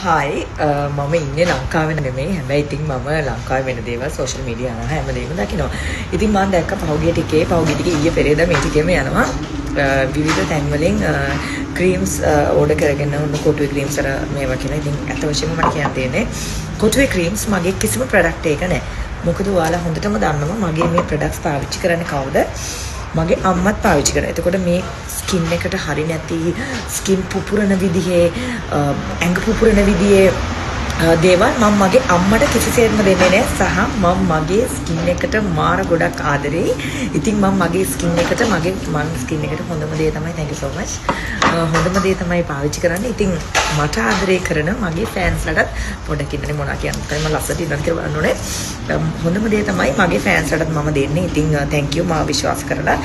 Hi මම ඉන්නේ ලංකාවේ නෙමෙයි. හැබැයි ඉතින් මම ලංකාවේ වෙන දේවල් සෝෂල් මීඩියා යනවා හැමදේම දකිනවා. ඉතින් මම දැක්ක පහුගිය ටිකේ ඊයේ පෙරේද මේ ටිකේම යනවා විවිධ තැන් වලින් ක්‍රීම්ස් ඕඩර් කරගෙන උන්න කොටුවේ ක්‍රීම්ස් අර මේවා කියලා. ඉතින් අත වශයෙන්ම මට කියන්න තියෙන්නේ කොටුවේ ක්‍රීම්ස් මගේ කිසිම ප්‍රොඩක්ට් එක නැහැ. මොකද ඔයාලා හොඳටම දන්නවා මගේ මේ ප්‍රොඩක්ට්ස් පාවිච්චි කරන්නේ කවුද? මගේ අම්මත් පාවිච්චි කරා. එතකොට මේ ස්කින් එකට හරි නැති ස්කින් පුපුරන විදිහේ ඇඟ පුපුරන විදිහේ දේවල් මම මගේ අම්මට කිසිසේත්ම දෙන්නේ නැහැ. සහ මම මගේ ස්කින් එකට මාර ගොඩක් ආදරෙයි. ඉතින් මම මගේ ස්කින් එකට මගේ ස්කින් එකට හොඳම දේ තමයි thank you so much. හොඳම දේ තමයි පාවිච්චි කරන්නේ. ඉතින් මට ආදරේ කරන මගේ ෆෑන්ස්ලටත් පොඩ්ඩක් ඉන්නනේ මොනවා කියන්නේ මම ලස්සට ඉන්නත් කියලා බලන්න ඕනේ. හොඳම දේ තමයි මගේ ෆෑන්ස්ලටත් මම දෙන්නේ. ඉතින් thank you මාව විශ්වාස කරලා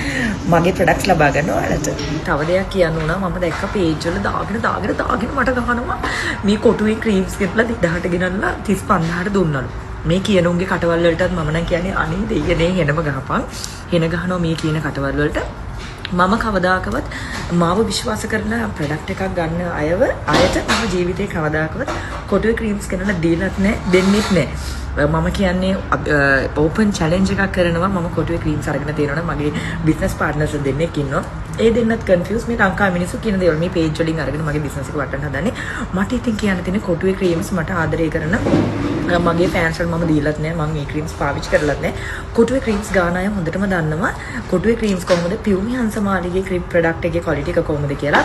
මගේ ප්‍රොඩක්ට්ස් ලබා ගන්න ඔයාලට. තව දෙයක් කියන්න ඕන මම දැක්ක පේජ් වල දාගෙන මට ගහනවා මේ කොටුවේ ක්‍රීම්ස් ගෙනලා 1000ට ගෙනල්ලා 35000ට දුන්නලු. මේ කියන උන්ගේ කටවල් වලටත් මම නම් කියන්නේ අනේ දෙයියනේ හෙනම ගහපන්. හෙන ගහනවා මේ කියන කටවල් වලට. මම කවදාකවත් මාව විශ්වාස කරලා ප්‍රොඩක්ට් එකක් ගන්න අයට මම ජීවිතේ කවදාකවත් කොටුවේ ක්‍රීම්ස් ගෙනල්ලා දීලත් නැහැ දෙන්නෙත් නැහැ. මම කියන්නේ ඕපන් චැලෙන්ජ් එකක් කරනවා. මම කොටුවේ ක්‍රීම්ස් අරගෙන තියෙනවා මගේ බිස්නස් පාර්ට්නර්ස් දෙන්නෙක් ඉන්නවා. ඒ දෙන්නත් කන්ෆියුස් මේ ලංකාවේ මිනිස්සු කියන දේවල් මේ පේජ් වලින් අරගෙන මගේ බිස්නස් එක වටන්න හදන්නේ. මට ඉතින් කියන්න තියෙන්නේ කොටුවේ ක්‍රීම්ස් මට ආදරය කරන මගේ ෆෑන්ස්ලට මම දීලත් නැහැ. මම මේ ක්‍රීම්ස් පාවිච්චි කරලත් නැහැ. කොටුවේ ක්‍රීම්ස් ගාන අය හොඳටම දන්නවා කොටුවේ ක්‍රීම්ස් කොහොමද පියුමි හංසමාලිගේ ක්‍රීම් ප්‍රොඩක්ට් එකේ ක්වොලිටි එක කොහොමද කියලා.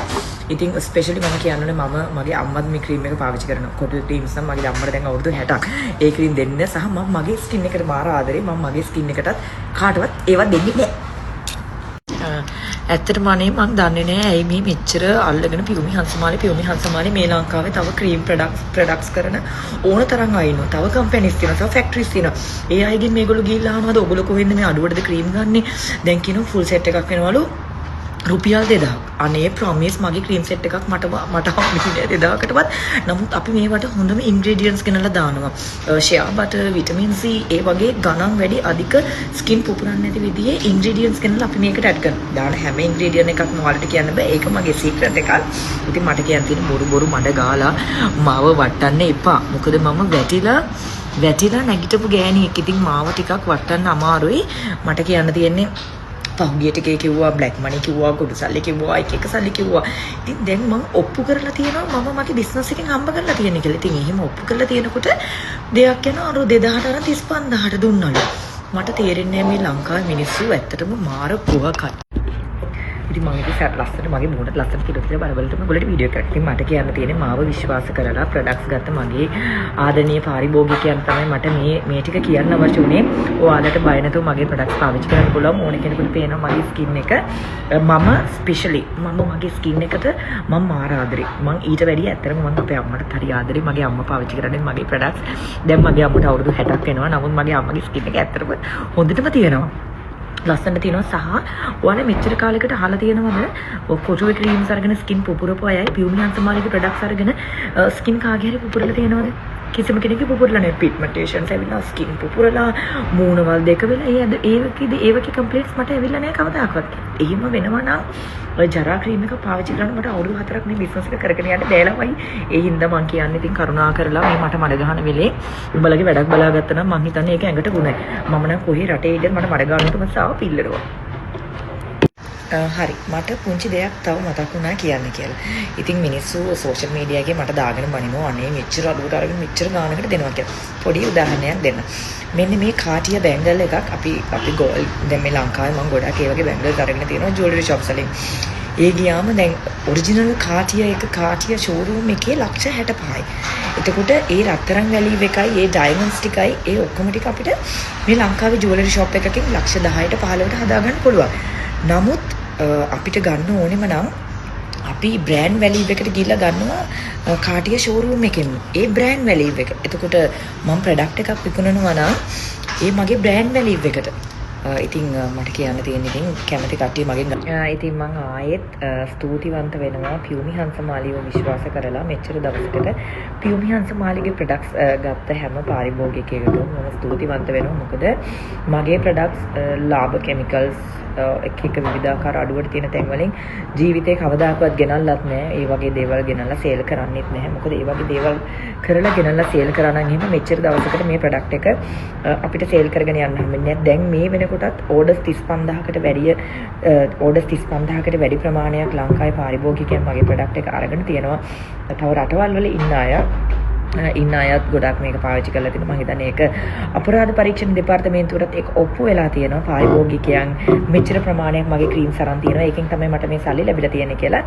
ඉතින් ස්පෙෂලි මම කියන්නේ මම මගේ අම්මත් මේ ක්‍රීම් එක පාවිච්චි කරනවා. කොටුවේ ක්‍රීම්ස් නම් මගේ අම්මට දැන් අවුරුදු 60ක්. ඒ ක්‍රීම් දෙන්නේ සහ මම මගේ ස්කින් එකට මාර ආදරේ. මම මගේ ස්කින් එකටත් කාටවත් ඒවා දෙන්නේ නැහැ. ඇත්තටම අනේ මම දන්නේ නැහැ ඇයි මේ මෙච්චර අල්ලගෙන පියුමි හංසමාලි මේ ලංකාවේ තව ක්‍රීම් ප්‍රොඩක්ට්ස් කරන ඕන තරම් අය ඉන්නවා. තව කම්පැනිස් තියෙනවා, තව ෆැක්ටරිස් තියෙනවා. ඒ අයගෙන් මේගොල්ලෝ ගිහිල්ලා අහනවාද ඔයගොල්ලෝ කොහෙන්ද මේ අඩුවටද ක්‍රීම් ගන්නෙ? දැන් කියනවා ෆුල් සෙට් එකක් වෙනවලු රුපියල් 2000ක්. අනේ ප්‍රොමිස් මගේ ක්‍රීම් සෙට් එකක් මට හම්බෙන්නේ 2000කටවත්. නමුත් අපි මේවට හොඳම ඉන්ග්‍රීඩියන්ට්ස් ගෙනල්ලා දානවා. ෂෙයා බටර්, විටමින් C ඒ වගේ ගණන් වැඩි අධික ස්කින් පුපුරන්නේ නැති විදිහේ ඉන්ග්‍රීඩියන්ට්ස් ගෙනල්ලා අපි මේකට ඇඩ් කරනවා. දාන හැම ඉන්ග්‍රීඩියන්ට් එකක්ම වලට කියන්න බෑ. ඒක මගේ සීක්‍රට් එකක්. ඉතින් මට කියන්න තියෙන බොරු මඩ ගාලා මාව වටන්න එපා. මොකද මම වැටිලා නැගිටපු ගෑණියෙක්. ඉතින් මාව ටිකක් වටන්න අමාරුයි. මට කියන්න තියෙන්නේ පහුගිය ටිකේ කිව්වා බ්ලැක් මනි කිව්වා කුඩු සල්ලි කිව්වා එක සල්ලි කිව්වා. ඉතින් දැන් මම ඔප්පු කරලා තියෙනවා මම මගේ බිස්නස් එකෙන් හම්බ කරලා තියෙන කියලා. ඉතින් එහෙම ඔප්පු කරලා තියෙනකොට දෙයක් යනවා අර 2000ට අරන් 35000ට දුන්නලු. මට තේරෙන්නේ මේ ලංකාවේ මිනිස්සු ඇත්තටම මාර කුහකයි. ඉතින් මම ඒක සැට ලස්සනට මගේ මොහොතට ලස්සනට කියලා බලවලටම ඔයගොල්ලෝ වීඩියෝ එකක්. ඉතින් මට කියන්න තියෙන්නේ මාව විශ්වාස කරලා ප්‍රොඩක්ට්ස් ගත්ත මගේ ආදරණීය පාරිභෝගිකයන් තමයි මට මේ ටික කියන්න අවශ්‍ය උනේ. ඔයාලට බය නැතුව මගේ ප්‍රොඩක්ට්ස් පාවිච්චි කරන්න පුළුවන්. ඕන කෙනෙකුට පේනවා මගේ ස්කින් එක. මම ස්පෙෂලි මගේ ස්කින් එකට මම මාර ආදරේ. මම ඊට වැඩිය ඇත්තටම මම අපේ අම්මට හරි ආදරේ. මගේ අම්මා පාවිච්චි කරන්නේ මගේ ප්‍රොඩක්ට්ස්. දැන් මගේ අම්මට අවුරුදු 60ක් වෙනවා. නමුත් මගේ අම්මගේ ස්කින් එක ඇත්තටම හොඳටම තියෙනවා. ලස්සනට තියෙනවා. සහ ඔයාලා මෙච්චර කාලයකට අහලා තියෙනවද කොටුවේ ක්‍රීම්ස් අරගෙන ස්කින් පුපුරපු අයයි පියුමි හංසමාලිගේ ප්‍රොඩක්ට්ස් අරගෙන ස්කින් කාගේ හරි පුපුරලා තියෙනවද? කිසිම කෙනෙක්ගේ පුපුරලා නැහැ. පිග්මන්ටේෂන්ස් ඇවිල්ලා ස්කින් පුපුරලා මූණවල් දෙක වෙලා ඒවකේ කම්ප්ලේන්ට්ස් මට ඇවිල්ලා නැහැ කවදාකවත්. එහෙම වෙනවා නම් ජරා ක්‍රීම් එක පාවිච්චි කරන්න මට අවුරුදු 4ක් මේ බිස්නස් එක කරගෙන යන්න බැලවයි. ඒ හින්දා මම කියන්නේ ඉතින් කරුණා කරලා මේ මට මඩ ගහන වෙලේ උඹලගේ වැඩක් බලාගත්තා නම් මං හිතන්නේ ඒක ඇඟට ගුණයි. මම නම් කොහේ රටේ ඉඳන් මට මඩ ගන්නට මසාව පිල්ලනවා. හරි මට පුංචි දෙයක් තව මතක් වුණා කියන්න කියලා. ඉතින් මිනිස්සු සෝෂල් මීඩියා එකේ මට දාගෙන බනිනවා අනේ මෙච්චර අඩුවට අරගෙන මෙච්චර ගානකට දෙනවා කියලා. පොඩි උදාහරණයක් දෙන්න. මෙන්න මේ කාටිය බැංගල් එකක් අපි ගෝල් දැන් මේ ලංකාවේ මම ගොඩක් ඒ වගේ බැංගල්ස් අරගෙන තියෙනවා ජුවලරි shops වලින්. ඒ ගියාම දැන් ඔරිජිනල් කාටිය ෂෝරූම් එකේ ලක්ෂ 65යි. එතකොට ඒ රත්තරන් වැලීව එකයි ඒ ඩයමන්ඩ්ස් ටිකයි ඒ ඔක්කොම ටික අපිට මේ ලංකාවේ ජුවලරි shop එකකින් ලක්ෂ 10ට 15ට හදා ගන්න පුළුවන්. නමුත් අපිට ගන්න ඕනෙම නම් අපි බ්‍රෑන්ඩ් වැලීව් එකට ගිහිල්ලා ගන්නවා කාටිය ෂෝරූම් එකෙන්. ඒ බ්‍රෑන්ඩ් වැලීව් එක. එතකොට මම ප්‍රොඩක්ට් එකක් විකුණනවා නම් ඒ මගේ බ්‍රෑන්ඩ් වැලීව් එකට. ඉතින් මට කියන්න තියෙන්නේ ඉතින් කැමති කට්ටිය මගෙන් ඉතින් මම ආයෙත් ස්තුතිවන්ත වෙනවා පියුමි හංසමාලිව විශ්වාස කරලා මෙච්චර දවසකට පියුමි හංසමාලිගේ ප්‍රොඩක්ට්ස් ගත්ත හැම පාරිභෝගිකයෙකුටම මම ස්තුතිවන්ත වෙනවා. මොකද මගේ ප්‍රොඩක්ට්ස් ලාභ කෙමිකල්ස් එක විවිධාකාර අඩුවට තියෙන තැන් වලින් ජීවිතේ කවදාකවත් ගෙනල්ලත් නැහැ. ඒ වගේ දේවල් ගෙනල්ලා සේල් කරන්නෙත් නැහැ. මොකද ඒ වගේ දේවල් කරලා ගෙනල්ලා සේල් කරා නම් එහෙම මෙච්චර දවසකට මේ ප්‍රොඩක්ට් එක අපිට සේල් කරගෙන යන්න හම්බෙන්නේ නැහැ. දැන් මේ වෙනකොටත් ඕඩර්ස් 35000කට වැඩි ඕඩර්ස් 35000කට වැඩි ප්‍රමාණයක් ලංකාවේ පාරිභෝගිකයන් මගේ ප්‍රොඩක්ට් එක අරගෙන තියෙනවා. තව රටවල් වල ඉන්න අයත් ගොඩක් මේක පාවිච්චි කරලා තිනවා. මම හිතන්නේ ඒක අපරාධ පරීක්ෂණ දෙපාර්තමේන්තුවටත් ඒක ඔප්පු වෙලා තියෙනවා. පාරිභෝගිකයන් මෙච්චර ප්‍රමාණයක් මගේ ක්‍රීම්ස් අරන් තියෙනවා. ඒකෙන් තමයි මට මේ සල්ලි ලැබිලා තියෙන්නේ කියලා.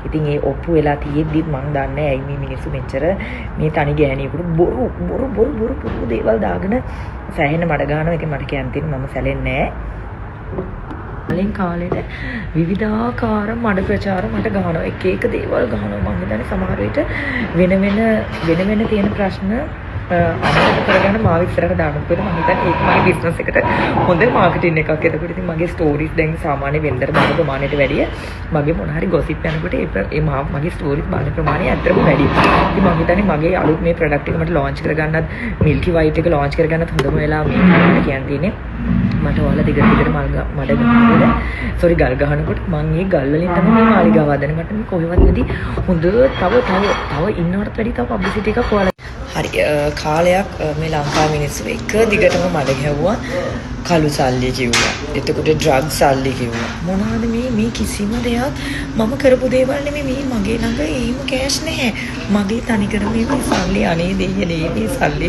ඉතින් ඒ ඔප්පු වෙලා තියෙද්දිත් මම දන්නේ ඇයි මේ මිනිස්සු මෙච්චර මේ තනි ගෑණියෙකුට බොරු දේවල් දාගෙන සෑහෙන මඩ ගන්නවා. ඒක මට කියන්න තියෙන්නේ මම සැලෙන්නේ නැහැ. කලින් කාලෙට විවිධාකාර මඩ ප්‍රචාර මට ගහනවා. එක දේවල් ගහනවා. මම හිතන්නේ සමහර විට වෙන තියෙන ප්‍රශ්න අමතක කරගෙන මාව ඉස්සරහට දාන්න පුළුවන්. මම හිතන්නේ ඒක මගේ බිස්නස් එකට හොඳ මාකටිං එකක්. එතකොට ඉතින් මගේ ස්ටෝරිස් දැන් සාමාන්‍ය වෙන්ඩර් බලන ප්‍රමාණයට වැඩිය මගේ මොන හරි ගොසිප් යනකොට ඒ මගේ ස්ටෝරිස් බලන ප්‍රමාණය අතරම වැඩි. ඉතින් මම හිතන්නේ මගේ අලුත් මේ ප්‍රොඩක්ට් එක මට ලොන්ච් කරගන්නත් මිල්කි වයිට් එක ලොන්ච් කරගන්නත් හොඳම වෙලාව මේ කියන්න තියෙන්නේ. මට ඔයාලා දිගට මඩ ගහනකොට සෝරි ගල් ගහනකොට මම මේ ගල් වලින් තමයි මේ මාලිගාව හදන්නේ. මට මේ කොහෙවත් නැති හොඳ තව ඉන්නවට වැඩි තව පබ්ලිසිටි එකක් ඔයාලා හරි කාලයක් මේ ලංකාවේ මිනිස්සු එක දිගටම මඩ ගැහුවා. කළු සල්ලි කිව්වා. එතකොට ඩ්‍රග් සල්ලි කිව්වා. මොනවද මේ කිසිම දෙයක් මම කරපු දේවල් නෙමෙයි. මේ මගේ ළඟ එහෙම කෑෂ් නැහැ. මගේ තනිකර මේ සල්ලි අනේ දෙයියනේ මේ සල්ලි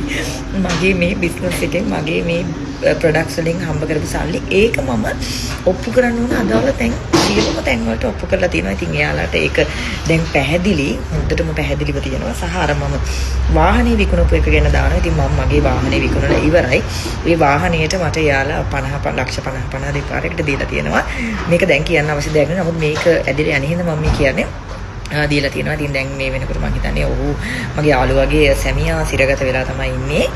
මගේ මේ බිස්නස් එකෙන් මගේ මේ ප්‍රොඩක්ට්ස් වලින් හම්බ කරපු සල්ලි ඒක මම ඔප්පු කරන්න ඕන අදාළ තැන් සියලුම තැන් වලට ඔප්පු කරලා තියෙනවා. ඉතින් එයාලට ඒක දැන් පැහැදිලි හොඳටම පැහැදිලිව තියෙනවා. සහ අර මම වාහනේ විකුණපු එක ගැන දානවා. ඉතින් මම මගේ වාහනේ විකුණලා ඉවරයි. ඒ වාහනේට මට යාලා 50 දෙපාරකට දීලා තියෙනවා. මේක දැන් කියන්න අවශ්‍ය දෙයක් නෑ. නමුත් මේක ඇදලා යන්නේ හින්දා මම මේ කියන්නේ දීලා තියෙනවා. ඉතින් දැන් මේ වෙනකොට මම හිතන්නේ ඔහු මගේ යාළුවාගේ සැමියා සිරගත වෙලා තමයි ඉන්නේ.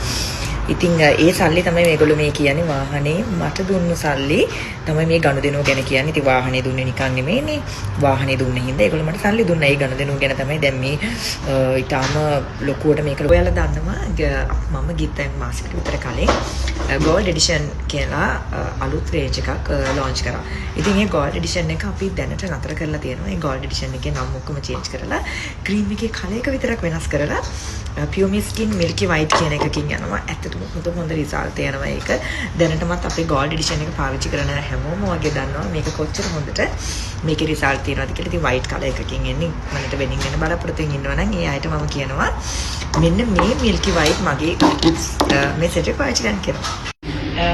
ඉතින් ඒ සල්ලි තමයි මේගොල්ලෝ මේ කියන්නේ වාහනේ මට දුන්නු සල්ලි තමයි මේ ගනුදෙනුව ගැන කියන්නේ. ඉතින් වාහනේ දුන්නේ නිකන් නෙමෙයිනේ. වාහනේ දුන්න හින්දා ඒගොල්ලෝ මට සල්ලි දුන්නා. ඒ ගනුදෙනුව ගැන තමයි දැන් මේ ඊටාම ලොකුවට මේක ඔයාලා දන්නවා මම ගිත්තන් මාසෙකට විතර කලින් ගෝල්ඩ් එඩිෂන් කියලා අලුත් රේන්ජ් එකක් ලොන්ච් කරා. ඉතින් මේ ගෝල්ඩ් එඩිෂන් එක අපි දැනට නතර කරලා තියෙනවා. මේ ගෝල්ඩ් එඩිෂන් එකේ නම් ඔක්කොම චේන්ජ් කරලා ක්‍රීම් එකේ කලර් එක විතරක් වෙනස් කරලා පියුමි ස්කින් මිල්කි වයිට් කියන එකකින් යනවා. ඇත්තටම හොඳ රිසල්ට් එනවා ඒක. දැනටමත් අපේ ගෝල්ඩ් එඩිෂන් එක පාවිච්චි කරන හැමෝම වගේ දන්නවා මේක කොච්චර හොඳට මේකේ රිසල්ට් තියෙනවද කියලා. ඉතින් වයිට් කලර් එකකින් එන්නේ මනට වෙඩින් වෙන බලාපොරොත්තුෙන් ඉන්නවා නම් ඒ අයට මම කියනවා මෙන්න මේ මිල්කි වයිට් මගේ මෙසේජ් එක පාවිච්චි කරන්න කියලා.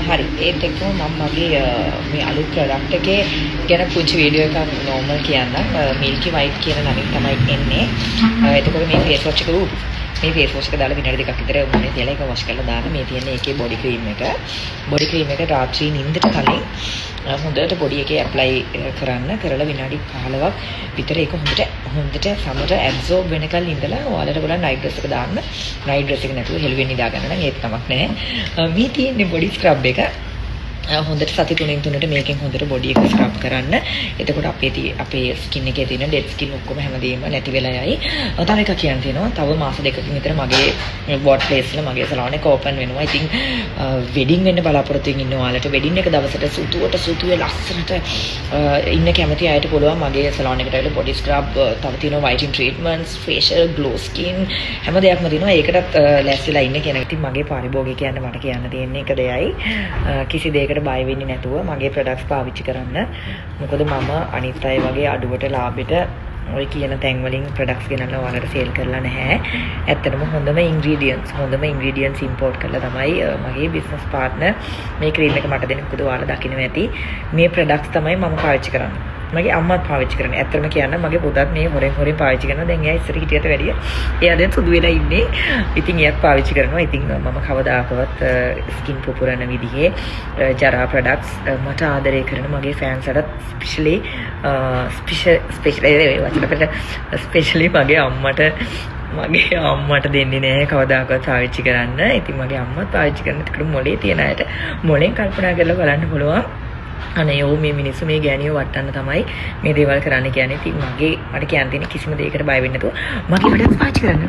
හරි ඒත් එක්කම මම මගේ මේ අලුත් ප්‍රොඩක්ට් එකේ ගැන පුංචි වීඩියෝ එකක් නෝමල් කියන්නම්. මිල්කි වයිට් කියන නමින් තමයි එන්නේ. එතකොට මේ ෆේස් වොෂ් එක මේ ෆේස් වොෂ් එක දාලා විනාඩි 2ක් විතර මොනේ තියලා ඒක වොෂ් කරලා දාන්න. මේ තියෙන්නේ ඒකේ බොඩි ක්‍රීම් එක. බොඩි ක්‍රීම් එක රාත්‍රී නිින්දට කලින් හොඳට බොඩි එකේ ඇප්ලයි කරලා විනාඩි 15ක් විතර ඒක හොඳට සමට ඇබ්සෝබ් වෙනකල් ඉඳලා ඔයාලට බලන්න නයිට් ඩ්‍රෙස් එක දාන්න. නයිට් ඩ්‍රෙස් එක නැතුව හෙළුවෙන් නිදා ගන්න නම් ඒක තමක් නැහැ. මේ තියෙන්නේ බොඩි ස්ක්‍රබ් එක. හොඳට සති 3ට මේකෙන් හොඳට බොඩි එක ස්ක්‍රබ් කරන්න. එතකොට අපේ ස්කින් එකේ තියෙන ඩෙඩ් ස්කින් ඔක්කොම හැමදේම නැති වෙලා යයි. තව එකක් කියන්න තියෙනවා. තව මාස දෙකකින් විතර මගේ වොට් ප්ලේස් වල මගේ සලෝන් එක ඕපන් වෙනවා. ඉතින් වෙඩින් වෙන්න බලාපොරොත්තු වෙන ඉන්න ඔයාලට වෙඩින් එක දවසට සුතුවේ ලස්සනට ඉන්න කැමති අයට පුළුවන් මගේ සලෝන් එකට ඇවිල්ලා බොඩි ස්ක්‍රබ් තව තියෙනවා වයිටින් ට්‍රීට්මන්ට්ස් ෆේෂියල් ග්ලෝ ස්කින් හැම දෙයක්ම තියෙනවා. ඒකටත් ලෑස්තිලා ඉන්න කෙනෙක්. ඉතින් මගේ පාරිභෝගිකයන්ට මට කියන්න තියෙන්නේ එක දෙයයි. කිසි දෙයකට බය වෙන්නේ නැතුව මගේ ප්‍රොඩක්ට්ස් පාවිච්චි කරන්න. මොකද මම අනිත් අය වගේ අඩුවට ලාභෙට ඔය කියන තැන් වලින් ප්‍රොඩක්ට්ස් ගෙනල්ලා ඔයාලට සේල් කරලා නැහැ. ඇත්තටම හොඳම ඉන්ග්‍රීඩියන්ට්ස් ඉම්පෝට් කරලා තමයි මගේ බිස්නස් පාර්ට්නර් මේ ක්‍රීම් එක මට දෙන්නේ. මොකද ඔයාලා දකින්න ඇති මේ ප්‍රොඩක්ට්ස් තමයි මම පාවිච්චි කරන්නේ. මගේ අම්මත් පාවිච්චි කරන්නේ. ඇත්තටම කියන්න මගේ පුතාත් මේ හොරෙන් පාවිච්චි කරනවා. දැන් එයා ඉස්සර හිටියට වැඩිය එයා දැන් සුදු වෙලා ඉන්නේ. ඉතින් එයාත් පාවිච්චි කරනවා. ඉතින් මම කවදාකවත් ස්කින් පුපුරන විදිහේ ජරා ප්‍රොඩක්ට්ස් මට ආදරය කරන මගේ ෆෑන්ස්ලට ස්පෙෂලි මගේ අම්මට දෙන්නේ නැහැ කවදාකවත් පාවිච්චි කරන්න. ඉතින් මගේ අම්මත් පාවිච්චි කරන එකට මොලේ තියන අයට මොලෙන් කල්පනා කරලා බලන්න පුළුවන්. අනේ යෝ මේ මිනිස්සු මේ ගෑනියෝ වටන්න තමයි මේ දේවල් කරන්න කියන්නේ. ඉතින් මට කියන්න තියෙන කිසිම දෙයකට බය වෙන්නේ නැතුව මගේ වැඩක් පාවිච්චි කරන්න.